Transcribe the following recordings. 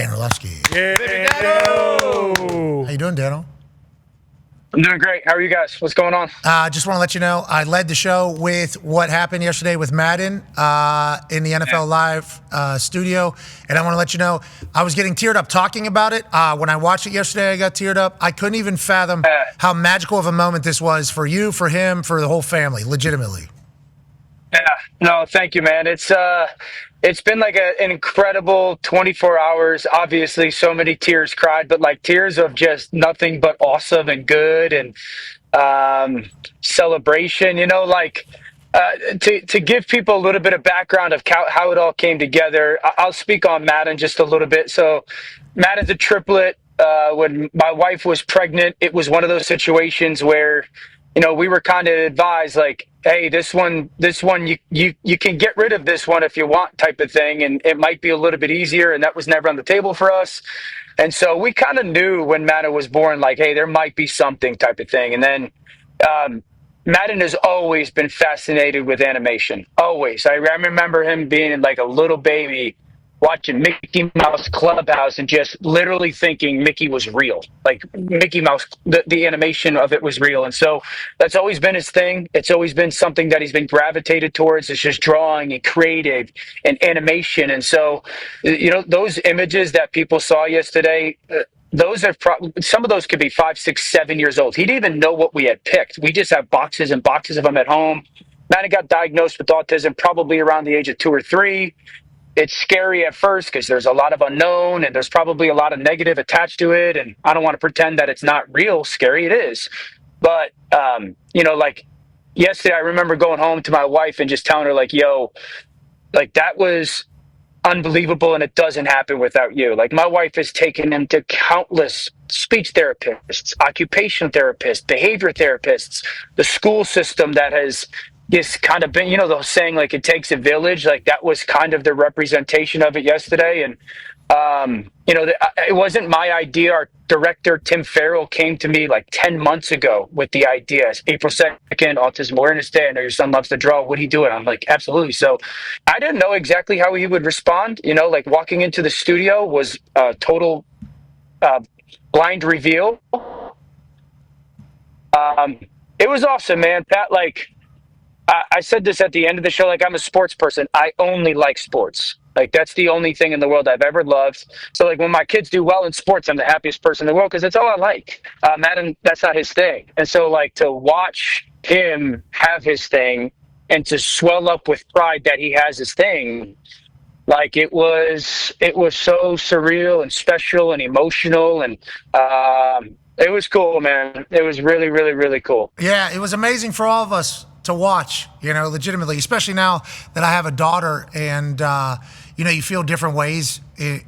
Dan Orlovsky. Yeah. How you doing, Dano? I'm doing great. How are you guys? What's going on? Just want to let you know, I led the show with what happened yesterday with Madden in the NFL Live studio. And I want to let you know, I was getting teared up talking about it. When I watched it yesterday, I got teared up. I couldn't even fathom how magical of a moment this was for you, for him, for the whole family, legitimately. Yeah. No, thank you, man. It's been like an incredible 24 hours. Obviously, so many tears cried, but like tears of just nothing but awesome and good and celebration. You know, like to give people a little bit of background of how it all came together. I'll speak on Madden just a little bit. So, Madden's a triplet. When my wife was pregnant, it was one of those situations where, you know, we were kind of advised like, hey, this one, you can get rid of this one if you want, type of thing, and it might be a little bit easier, and that was never on the table for us. And so we kind of knew when Madden was born, like, hey, there might be something, type of thing. And then Madden has always been fascinated with animation, always. I remember him being like a little baby, watching Mickey Mouse Clubhouse and just literally thinking Mickey was real. Like Mickey Mouse, the animation of it was real. And so that's always been his thing. It's always been something that he's been gravitated towards. It's just drawing and creative and animation. And so, you know, those images that people saw yesterday, those are some of those could be 5, 6, 7 years old. He didn't even know what we had picked. We just have boxes and boxes of them at home. Madden got diagnosed with autism probably around the age of 2 or 3. It's scary at first because there's a lot of unknown and there's probably a lot of negative attached to it. And I don't want to pretend that it's not real scary. It is. But, you know, like yesterday, I remember going home to my wife and just telling her like, yo, like that was unbelievable. And it doesn't happen without you. Like my wife has taken him to countless speech therapists, occupational therapists, behavior therapists, the school system that has just kind of been, you know, the saying like it takes a village, like that was kind of the representation of it yesterday. And, you know, it wasn't my idea. Our director, Tim Farrell, came to me like 10 months ago with the idea. It's April 2nd, Autism Awareness Day. I know your son loves to draw. What do you do? And I'm like, absolutely. So I didn't know exactly how he would respond. You know, like walking into the studio was a total blind reveal. It was awesome, man. Pat, like, I said this at the end of the show, like I'm a sports person. I only like sports. Like that's the only thing in the world I've ever loved. So like when my kids do well in sports, I'm the happiest person in the world because that's all I like. Madden, that's not his thing. And so like to watch him have his thing and to swell up with pride that he has his thing, like it was so surreal and special and emotional and it was cool, man. It was really, really, really cool. Yeah, it was amazing for all of us to watch, you know, legitimately, especially now that I have a daughter and, you know, you feel different ways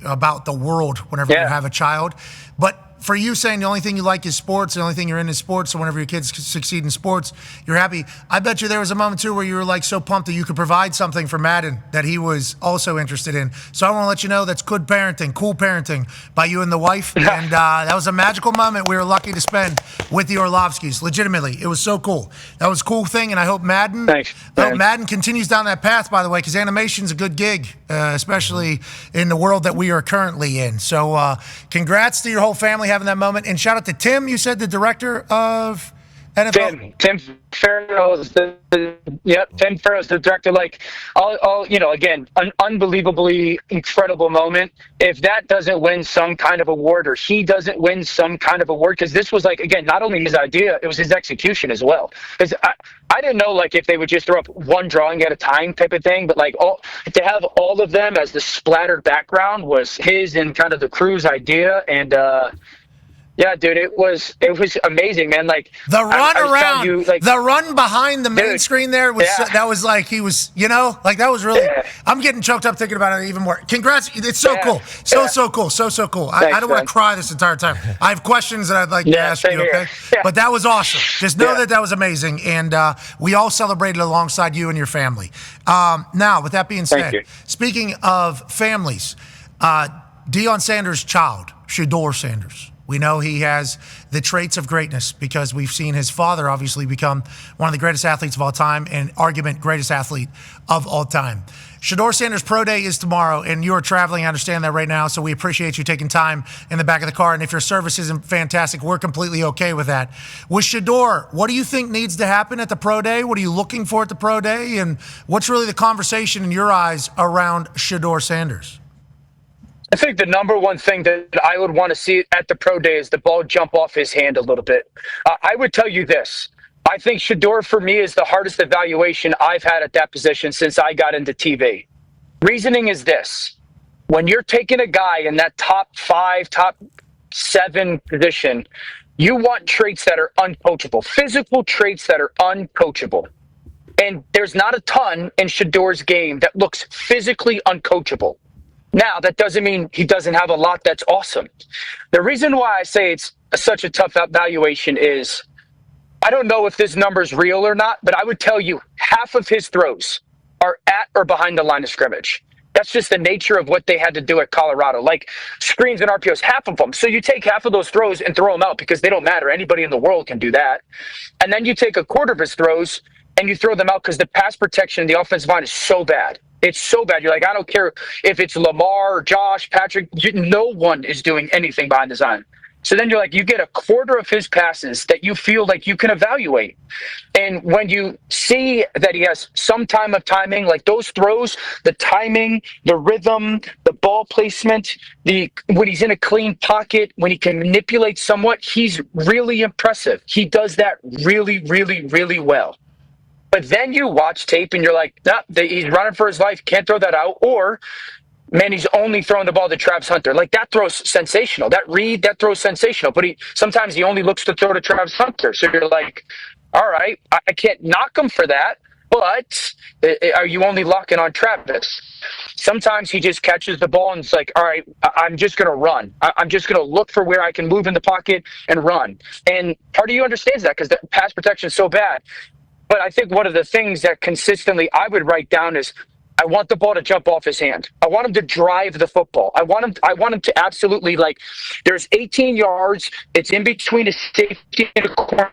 about the world whenever you have a child. But for you saying the only thing you like is sports, the only thing you're in is sports, so whenever your kids succeed in sports, you're happy. I bet you there was a moment, too, where you were, like, so pumped that you could provide something for Madden that he was also interested in. So I want to let you know that's good parenting, cool parenting by you and the wife. And that was a magical moment we were lucky to spend with the Orlovskys. Legitimately, it was so cool. That was a cool thing, and I hope Madden, Madden continues down that path, by the way, because animation's a good gig, especially in the world that we are currently in. So congrats to your whole family having that moment, and shout out to Tim. You said the director of NFL. Tim Farrell is Tim Farrell is the director. Like, all you know, again, an unbelievably incredible moment. If that doesn't win some kind of award, or he doesn't win some kind of award, because this was like, again, not only his idea, it was his execution as well. Because I didn't know like if they would just throw up one drawing at a time type of thing, but like to have all of them as the splattered background was his and kind of the crew's idea. And yeah, dude, it was amazing, man. Like the run around, the run behind the main screen there was that was like he was, you know, like that was really. I'm getting choked up thinking about it even more. Congrats! It's so cool, so cool, so cool. I don't want to cry this entire time. I have questions that I'd like to ask you, okay? But that was awesome. Just know that was amazing, and we all celebrated alongside you and your family. Now, with that being said, speaking of families, Deion Sanders' child, Shedeur Sanders. We know he has the traits of greatness because we've seen his father obviously become one of the greatest athletes of all time and argument greatest athlete of all time. Shedeur Sanders Pro Day is tomorrow, and you are traveling. I understand that right now, so we appreciate you taking time in the back of the car. And if your service isn't fantastic, we're completely okay with that. With Shedeur, what do you think needs to happen at the Pro Day? What are you looking for at the Pro Day? And what's really the conversation in your eyes around Shedeur Sanders? I think the number one thing that I would want to see at the Pro Day is the ball jump off his hand a little bit. I would tell you this. I think Shedeur, for me, is the hardest evaluation I've had at that position since I got into TV. Reasoning is this. When you're taking a guy in that top 5, top 7 position, you want traits that are uncoachable, physical traits that are uncoachable. And there's not a ton in Shedeur's game that looks physically uncoachable. Now, that doesn't mean he doesn't have a lot that's awesome. The reason why I say it's such a tough evaluation is I don't know if this number is real or not, but I would tell you half of his throws are at or behind the line of scrimmage. That's just the nature of what they had to do at Colorado, like screens and RPOs, half of them. So you take half of those throws and throw them out because they don't matter. Anybody in the world can do that. And then you take a quarter of his throws and you throw them out because the pass protection in the offensive line is so bad. It's so bad. You're like, I don't care if it's Lamar or Josh, Patrick. No one is doing anything behind the line. So then you're like, you get a quarter of his passes that you feel like you can evaluate. And when you see that he has some time of timing, like those throws, the timing, the rhythm, the ball placement, when he's in a clean pocket, when he can manipulate somewhat, he's really impressive. He does that really, really, really well. But then you watch tape and you're like, nah, he's running for his life, can't throw that out. Or, man, he's only throwing the ball to Travis Hunter. Like, that throw's sensational. That read, that throw's sensational. But sometimes he only looks to throw to Travis Hunter. So you're like, all right, I can't knock him for that. But are you only locking on Travis? Sometimes he just catches the ball and it's like, all right, I'm just going to run. I'm just going to look for where I can move in the pocket and run. And part of you understands that because the pass protection is so bad. But I think one of the things that consistently I would write down is I want the ball to jump off his hand. I want him to drive the football. I want him to absolutely, like, there's 18 yards. It's in between a safety and a corner.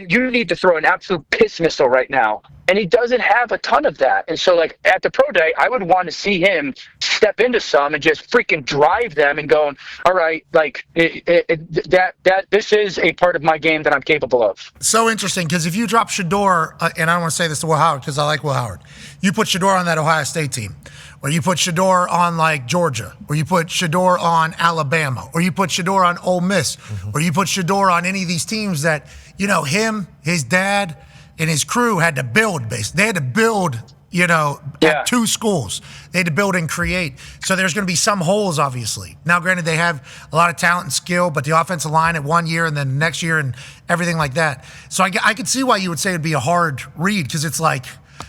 You need to throw an absolute piss missile right now. And he doesn't have a ton of that. And so, like, at the Pro Day, I would want to see him step into some and just freaking drive them and going, all right, like, this is a part of my game that I'm capable of. So interesting, because if you drop Shedeur, and I don't want to say this to Will Howard because I like Will Howard, you put Shedeur on that Ohio State team, or you put Shedeur on, like, Georgia, or you put Shedeur on Alabama, or you put Shedeur on Ole Miss, or you put Shedeur on any of these teams that, you know, him, his dad, and his crew had to build They had to build, at 2 schools. They had to build and create. So there's going to be some holes, obviously. Now, granted, they have a lot of talent and skill, but the offensive line at 1 year and then next year and everything like that. So I could see why you would say it'd be a hard read because it's like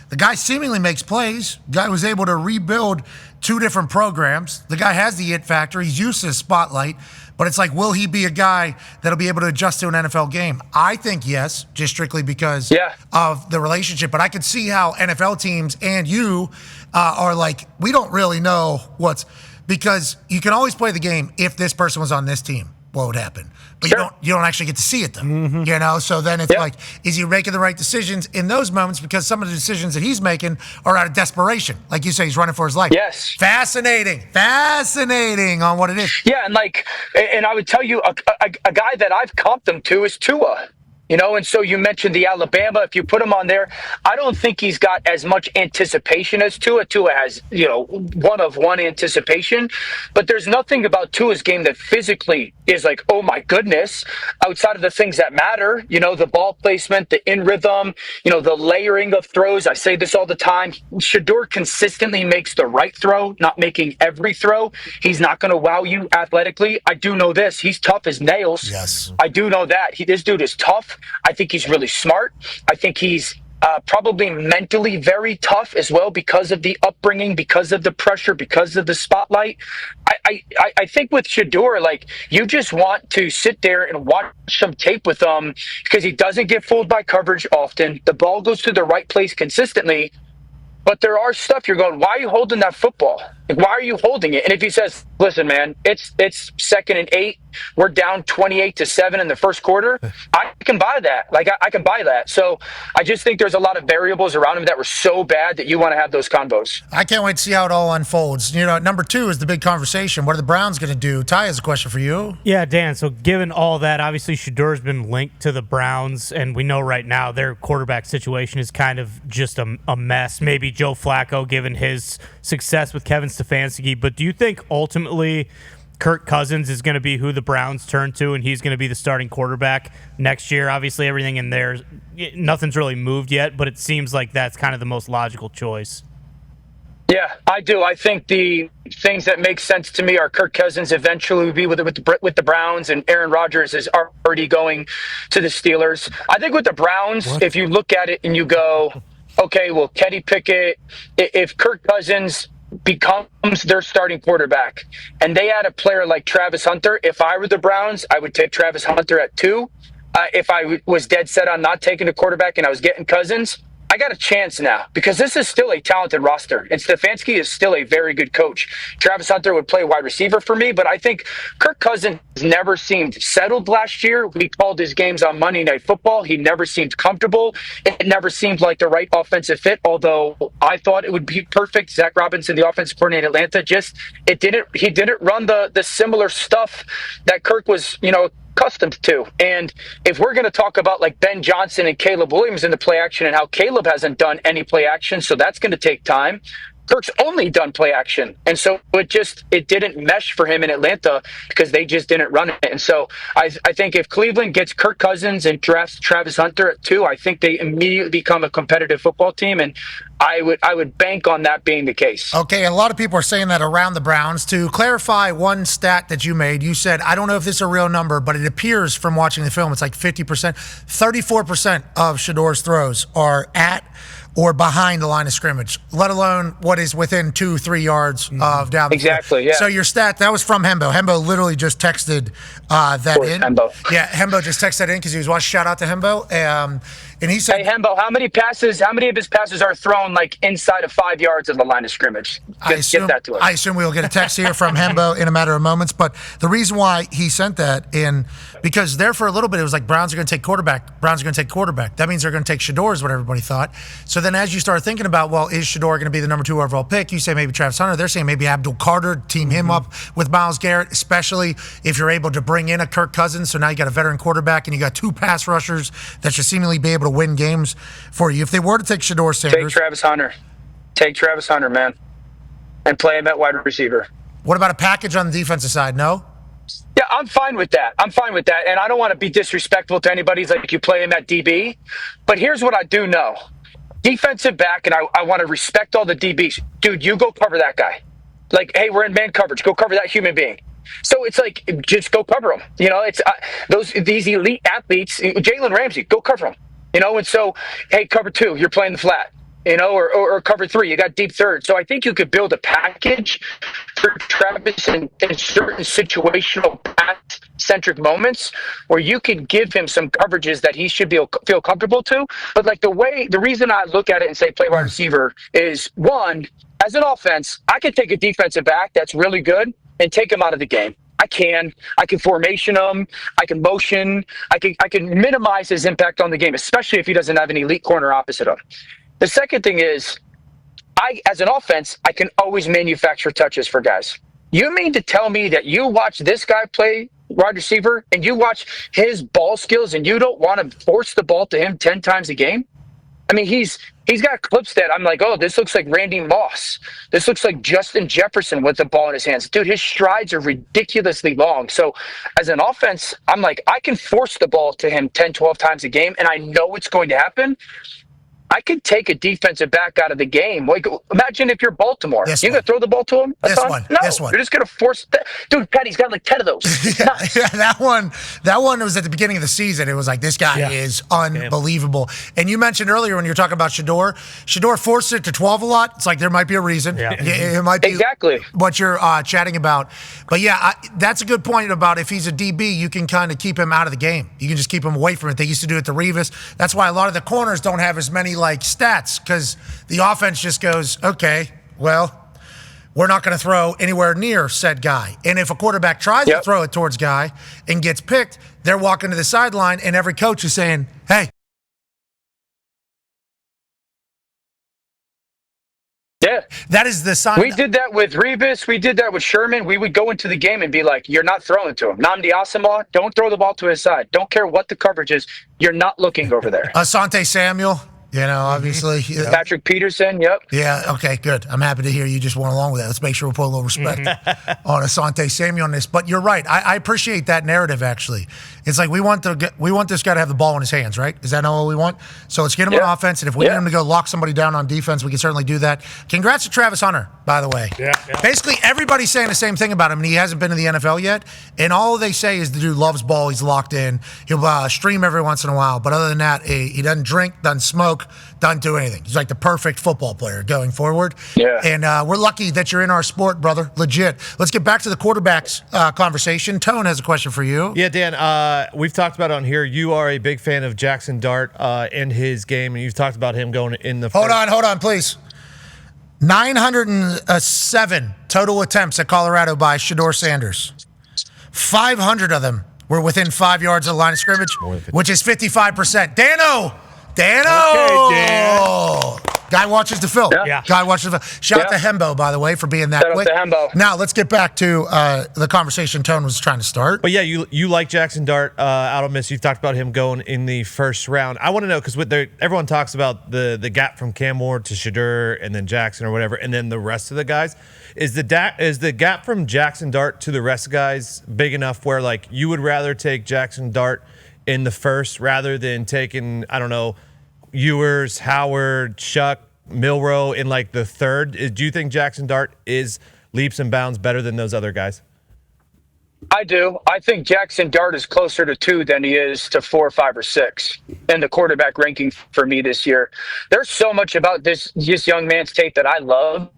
the guy seemingly makes plays. The guy was able to rebuild 2 different programs. The guy has the it factor. He's used to the spotlight. But it's like, will he be a guy that'll be able to adjust to an NFL game? I think yes, just strictly because of the relationship. But I could see how NFL teams and you are like, we don't really know because you can always play the game if this person was on this team, what would happen? But you don't actually get to see it though, So then it's like, is he making the right decisions in those moments? Because some of the decisions that he's making are out of desperation. Like you say, he's running for his life. Yes. Fascinating on what it is. Yeah, and I would tell you, a guy that I've comped him to is Tua. And so you mentioned the Alabama. If you put him on there, I don't think he's got as much anticipation as Tua. Tua has, one of one anticipation. But there's nothing about Tua's game that physically is like, oh my goodness, outside of the things that matter, the ball placement, the in rhythm, the layering of throws. I say this all the time. Shedeur consistently makes the right throw, not making every throw. He's not going to wow you athletically. I do know this. He's tough as nails. Yes. I do know that. This dude is tough. I think he's really smart. I think he's probably mentally very tough as well because of the upbringing, because of the pressure, because of the spotlight. I think with Shedeur, like, you just want to sit there and watch some tape with him because he doesn't get fooled by coverage often. The ball goes to the right place consistently. But there are stuff you're going, why are you holding that football? Like, why are you holding it? And if he says, listen, man, it's 2nd and 8, we're down 28-7 in the first quarter, I can buy that. Like, I can buy that. So I just think there's a lot of variables around him that were so bad that you want to have those combos. I can't wait to see how it all unfolds. You know, number 2 is the big conversation. What are the Browns going to do? Ty has a question for you. Yeah, Dan, so given all that, obviously Shedeur's been linked to the Browns, and we know right now their quarterback situation is kind of just a mess. Maybe Joe Flacco, given his success with Kevin Stefanski, but do you think ultimately Kirk Cousins is going to be who the Browns turn to, and he's going to be the starting quarterback next year? Obviously, everything in there, nothing's really moved yet, but it seems like that's kind of the most logical choice. Yeah, I do. I think the things that make sense to me are Kirk Cousins eventually will be with the Browns, and Aaron Rodgers is already going to the Steelers. I think with the Browns, if you look at it and you go, okay, well, Kenny Pickett, if Kirk Cousins becomes their starting quarterback and they add a player like Travis Hunter, if I were the Browns, I would take Travis Hunter at 2. If I was dead set on not taking a quarterback and I was getting Cousins, I got a chance now because this is still a talented roster, and Stefanski is still a very good coach. Travis Hunter would play wide receiver for me, but I think Kirk Cousins never seemed settled last year. We called his games on Monday Night Football. He never seemed comfortable. It never seemed like the right offensive fit, although I thought it would be perfect. Zach Robinson, the offensive coordinator at Atlanta, he didn't run the similar stuff that Kirk was, accustomed to. And if we're going to talk about like Ben Johnson and Caleb Williams in the play action and how Caleb hasn't done any play action, so that's going to take time. Kirk's only done play action. And so it didn't mesh for him in Atlanta because they just didn't run it. And so I think if Cleveland gets Kirk Cousins and drafts Travis Hunter at 2, I think they immediately become a competitive football team. And I would bank on that being the case. Okay, and a lot of people are saying that around the Browns. To clarify one stat that you made, you said, I don't know if this is a real number, but it appears from watching the film, it's like 50%, 34% of Shedeur's throws are at or behind the line of scrimmage, let alone what is within 2-3 yards of down the Exactly, field. yeah. So your stat, that was from Hembo. Hembo literally just texted that in. Hembo. Yeah, Hembo just texted that in because he was watching. Shout out to Hembo. And he said, hey, Hembo, how many of his passes are thrown like inside of 5 yards of the line of scrimmage? Get that to us. I assume we'll get a text here from Hembo in a matter of moments. But the reason why he sent that in, because there for a little bit, it was like Browns are going to take quarterback. That means they're going to take Shedeur is what everybody thought. So then as you start thinking about, well, is Shedeur going to be the number 2 overall pick? You say maybe Travis Hunter. They're saying maybe Abdul Carter, team him up with Myles Garrett, especially if you're able to bring in a Kirk Cousins. So now you got a veteran quarterback and you got 2 pass rushers that should seemingly be able to win games for you. If they were to take Shedeur Sanders. Take Travis Hunter, man, and play him at wide receiver. What about a package on the defensive side? No? Yeah, I'm fine with that. And I don't want to be disrespectful to anybody. It's like you play him at DB. But here's what I do know. Defensive back, and I want to respect all the DBs. Dude, you go cover that guy. Like, hey, we're in man coverage. Go cover that human being. So it's like, just go cover him. It's these elite athletes. Jalen Ramsey, go cover him. And so, hey, cover 2, you're playing the flat. Or cover 3, you got deep third. So I think you could build a package for Travis in certain situational pass-centric moments where you could give him some coverages that he should feel comfortable to. But like the reason I look at it and say play wide receiver is, one, as an offense, I can take a defensive back that's really good and take him out of the game. I can formation him. I can motion. I can minimize his impact on the game, especially if he doesn't have an elite corner opposite him. The second thing is, as an offense, I can always manufacture touches for guys. You mean to tell me that you watch this guy play wide receiver and you watch his ball skills and you don't want to force the ball to him 10 times a game? I mean, he's got clips that I'm like, oh, this looks like Randy Moss. This looks like Justin Jefferson with the ball in his hands. Dude, his strides are ridiculously long. So as an offense, I'm like, I can force the ball to him 10, 12 times a game, and I know it's going to happen. I could take a defensive back out of the game. Like, imagine if you're Baltimore. You're going to throw the ball to him? No, you're just going to force that. Dude, Patty's got like 10 of those. Yeah, that one was at the beginning of the season. It was like, this guy is unbelievable. And you mentioned earlier when you were talking about Shedeur forced it to 12 a lot. It's like there might be a reason. Yeah. It might be exactly what you're chatting about. But yeah, that's a good point about if he's a DB, you can kind of keep him out of the game. You can just keep him away from it. They used to do it to Revis. That's why a lot of the corners don't have as many like stats, because the offense just goes, okay, well, we're not going to throw anywhere near said guy. And if a quarterback tries to throw it towards guy and gets picked, they're walking to the sideline, and every coach is saying, hey. Yeah. That is the sign. We did that with Revis. We did that with Sherman. We would go into the game and be like, you're not throwing to him. Nnamdi Asomugha, don't throw the ball to his side. Don't care what the coverage is. You're not looking over there. Asante Samuel. Obviously. Patrick Peterson, yep. Yeah, okay, good. I'm happy to hear you just went along with that. Let's make sure we put a little respect on Asante Samuel on this. But you're right. I appreciate that narrative, actually. It's like we want this guy to have the ball in his hands, right? Is that not what we want? So let's get him on offense, and if we need him to go lock somebody down on defense, we can certainly do that. Congrats to Travis Hunter, by the way. Yeah. Basically, everybody's saying the same thing about him, and he hasn't been in the NFL yet. And all they say is the dude loves ball. He's locked in. He'll stream every once in a while. But other than that, he doesn't drink, doesn't smoke, doesn't do anything. He's like the perfect football player going forward. Yeah. And we're lucky that you're in our sport, brother. Legit. Let's get back to the quarterbacks conversation. Tone has a question for you. Yeah, Dan, we've talked about it on here. You are a big fan of Jaxson Dart and his game, and you've talked about him going in the Hold on, please. 907 total attempts at Colorado by Shedeur Sanders. 500 of them were within 5 yards of the line of scrimmage, which is 55%. Dano! Okay, Dan. Guy watches the film. Yeah. Guy watches the film. Shout out to Hembo, by the way, for being that quick. Shout out to Hembo. Now, let's get back to the conversation Tone was trying to start. But yeah, you like Jaxson Dart out of Miss. You've talked about him going in the first round. I want to know, because everyone talks about the gap from Cam Moore to Shedeur and then Jackson or whatever, and then the rest of the guys. Is the gap from Jaxson Dart to the rest of the guys big enough where, like, you would rather take Jaxson Dart in the first rather than taking, I don't know, Ewers, Howard, Shuck, Milroe in like the third? Do you think Jaxson Dart is leaps and bounds better than those other guys? I do. I think Jaxson Dart is closer to 2 than he is to 4, 5, or 6 in the quarterback ranking for me this year. There's so much about this young man's tape that I love.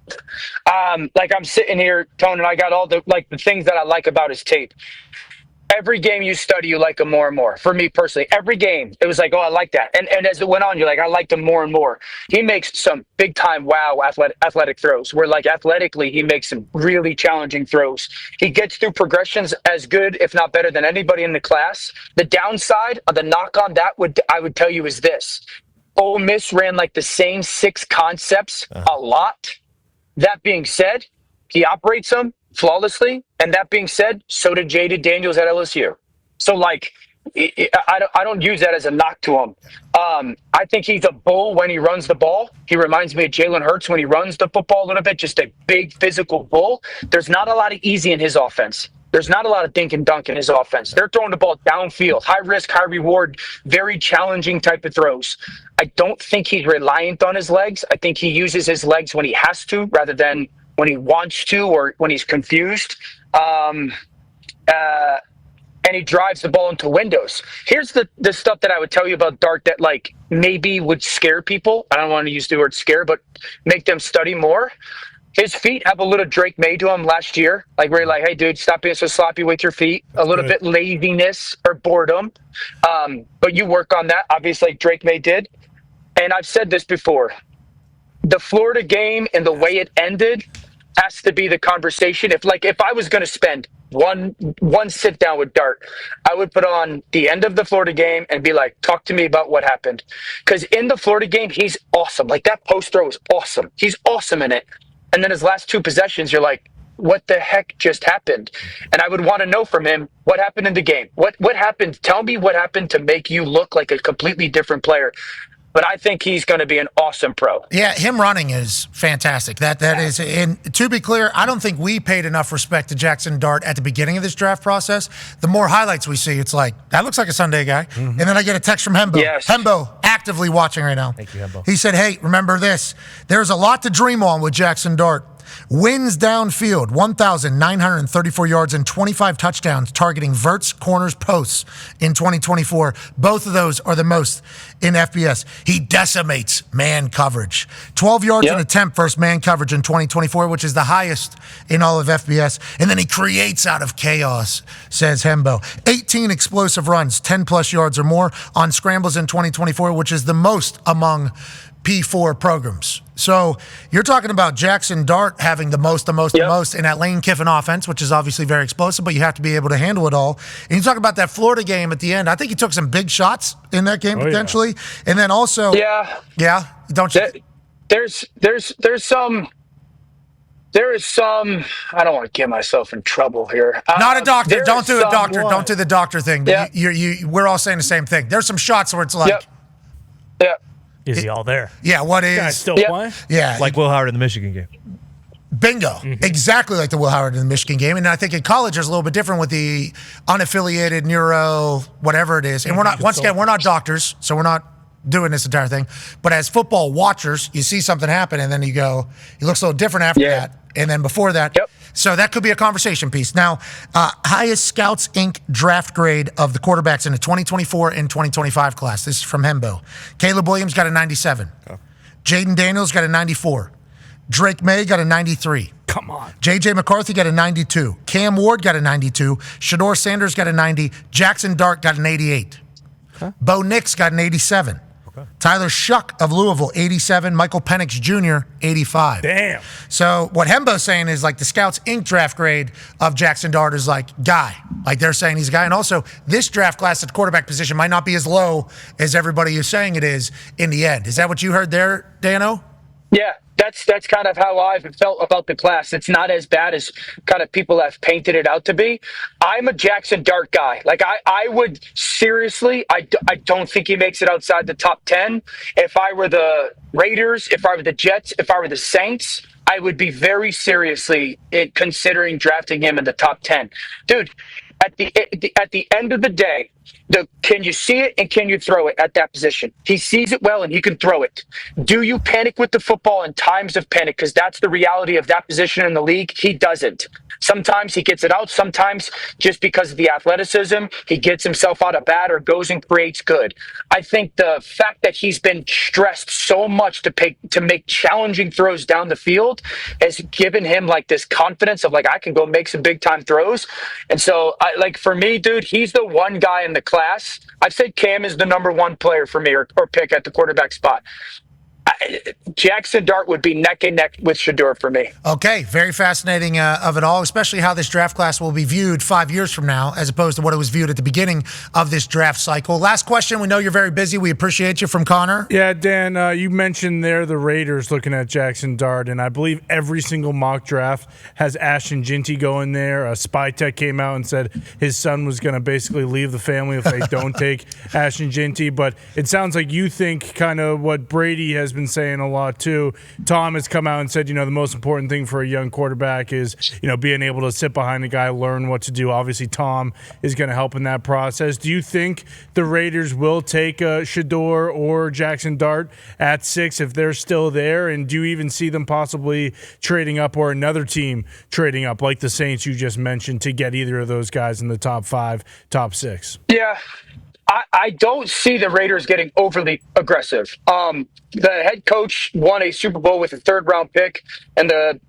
Like, I'm sitting here, Tone, and I got all the things that I like about his tape. Every game you study, you like him more and more. For me personally, every game, it was like, oh, I like that. And as it went on, you're like, I liked him more and more. He makes some big-time wow athletic throws where, like, athletically, he makes some really challenging throws. He gets through progressions as good, if not better, than anybody in the class. The downside of the knock on that, I would tell you, is this. Ole Miss ran like the same 6 concepts a lot. That being said, he operates them flawlessly, and that being said, so did Jaden Daniels at LSU. So, like, I don't use that as a knock to him. I think he's a bull when he runs the ball. He reminds me of Jalen Hurts when he runs the football a little bit, just a big physical bull. There's not a lot of easy in his offense. There's not a lot of dink and dunk in his offense. They're throwing the ball downfield, high risk, high reward, very challenging type of throws. I don't think he's reliant on his legs. I think he uses his legs when he has to rather than when he wants to or when he's confused. And he drives the ball into windows. Here's the stuff that I would tell you about Dart that, like, maybe would scare people. I don't want to use the word scare, but make them study more. His feet have a little Drake May to him last year. Like, where you're like, hey, dude, stop being so sloppy with your feet. A little bit laziness or boredom. But you work on that, obviously, like Drake May did. And I've said this before. The Florida game and the way it ended has to be the conversation. If I was going to spend one sit down with Dart, I would put on the end of the Florida game and be like, talk to me about what happened. Because in the Florida game, he's awesome. Like, that post throw is awesome. He's awesome in it. And then his last 2 possessions, you're like, what the heck just happened? And I would want to know from him, what happened in the game? What happened? Tell me what happened to make you look like a completely different player. But I think he's going to be an awesome pro. Yeah, him running is fantastic. That is, and to be clear, I don't think we paid enough respect to Jaxson Dart at the beginning of this draft process. The more highlights we see, it's like, that looks like a Sunday guy. Mm-hmm. And then I get a text from Hembo. Yes. Hembo, actively watching right now. Thank you, Hembo. He said, hey, remember this. There's a lot to dream on with Jaxson Dart. Wins downfield, 1,934 yards and 25 touchdowns targeting verts, corners, posts in 2024. Both of those are the most in FBS. He decimates man coverage. 12 yards an attempt versus man coverage in 2024, which is the highest in all of FBS. And then he creates out of chaos, says Hembo. 18 explosive runs, 10-plus yards or more on scrambles in 2024, which is the most among P4 programs. So you're talking about Jaxson Dart having the most in that Lane Kiffin offense, which is obviously very explosive, but you have to be able to handle it all. And you talk about that Florida game at the end. I think he took some big shots in that game potentially. Yeah. And then also, don't you? There is some. I don't want to get myself in trouble here. Not a doctor. Don't do a doctor. Don't do the doctor thing. Yeah. We're all saying the same thing. There's some shots where it's like, is he all there? Yeah, what is? Guys still playing? Yeah. Like Will Howard in the Michigan game. Bingo. Mm-hmm. Exactly like the Will Howard in the Michigan game. And I think in college it's a little bit different with the unaffiliated neuro, whatever it is. And we're not, once again, we're not doctors, so we're not doing this entire thing. But as football watchers, you see something happen and then you go, he looks a little different after that. And then before that. Yep. So that could be a conversation piece. Now, highest Scouts Inc. draft grade of the quarterbacks in the 2024 and 2025 class. This is from Hembo. Caleb Williams got a 97. Oh. Jaden Daniels got a 94. Drake May got a 93. Come on. J.J. McCarthy got a 92. Cam Ward got a 92. Shedeur Sanders got a 90. Jaxson Dart got an 88. Okay. Bo Nix got an 87. Tyler Shuck of Louisville, 87. Michael Penix Jr., 85. Damn. So what Hembo's saying is like the Scouts Inc. draft grade of Jaxson Dart is like guy. Like they're saying he's a guy. And also this draft class at the quarterback position might not be as low as everybody is saying it is in the end. Is that what you heard there, Dano? Yeah. That's kind of how I've felt about the class. It's not as bad as kind of people have painted it out to be. I'm a Jaxson Dart guy. Like I would seriously, I don't think he makes it outside the top 10. If I were the Raiders, if I were the Jets, if I were the Saints, I would be very seriously considering drafting him in the top 10. Dude, at the end of the day, can you see it and can you throw it at that position? He sees it well and he can throw it. Do you panic with the football in times of panic? Because that's the reality of that position in the league. He doesn't. Sometimes he gets it out. Sometimes just because of the athleticism, he gets himself out of bad or goes and creates good. I think the fact that he's been stressed so much to make challenging throws down the field has given him like this confidence of like, I can go make some big time throws. And so for me, dude, he's the one guy in the class. I've said Cam is the number one player for me or pick at the quarterback spot. Jaxson Dart would be neck and neck with Shedeur for me. Okay, very fascinating of it all, especially how this draft class will be viewed 5 years from now as opposed to what it was viewed at the beginning of this draft cycle. Last question. We know you're very busy. We appreciate you, from Connor. Yeah, Dan, you mentioned there the Raiders looking at Jaxson Dart, and I believe every single mock draft has Ashton Ginty going there. Spy Tech came out and said his son was going to basically leave the family if they don't take Ashton Ginty, but it sounds like you think kind of what Brady has been saying a lot too. Tom has come out and said, the most important thing for a young quarterback is, being able to sit behind a guy, learn what to do. Obviously, Tom is going to help in that process. Do you think the Raiders will take Shedeur or Jaxson Dart at 6 if they're still there? And do you even see them possibly trading up or another team trading up like the Saints you just mentioned to get either of those guys in the top 5, top 6? Yeah. I don't see the Raiders getting overly aggressive. The head coach won a Super Bowl with a 3rd-round pick, and the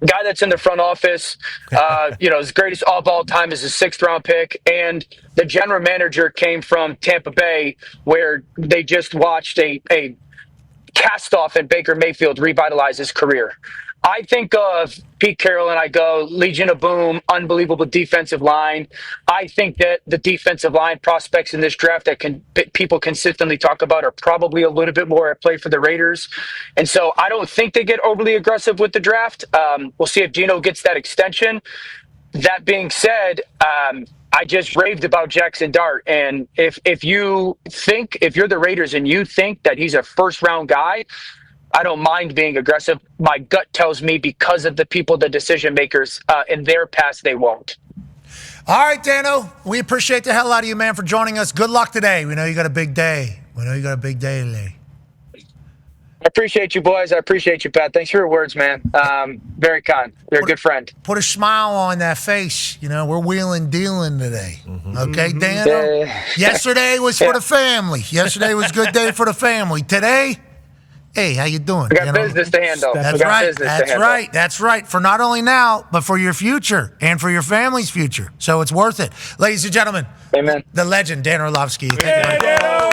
guy that's in the front office, his greatest of all time is his 6th-round pick, and the general manager came from Tampa Bay, where they just watched a cast-off in Baker Mayfield revitalize his career. I think of Pete Carroll and I go, Legion of Boom, unbelievable defensive line. I think that the defensive line prospects in this draft that people consistently talk about are probably a little bit more at play for the Raiders. And so I don't think they get overly aggressive with the draft. We'll see if Geno gets that extension. That being said, I just raved about Jaxson Dart. And if you're the Raiders and you think that he's a 1st-round guy, I don't mind being aggressive. My gut tells me because of the people, the decision makers in their past, they won't. All right, Dano, we appreciate the hell out of you, man, for joining us. Good luck today. We know you got a big day. Today. I appreciate you, boys. I appreciate you, Pat. Thanks for your words, man. Very kind. You're a good friend. Put a smile on that face. We're wheeling dealing today. Mm-hmm. Okay, Dano? Yesterday was for the family. Yesterday was a good day for the family. Today, hey, how you doing? We got business to handle. That's right. That's right. For not only now, but for your future and for your family's future. So it's worth it. Ladies and gentlemen, amen. The legend, Dan Orlovsky. Thank you.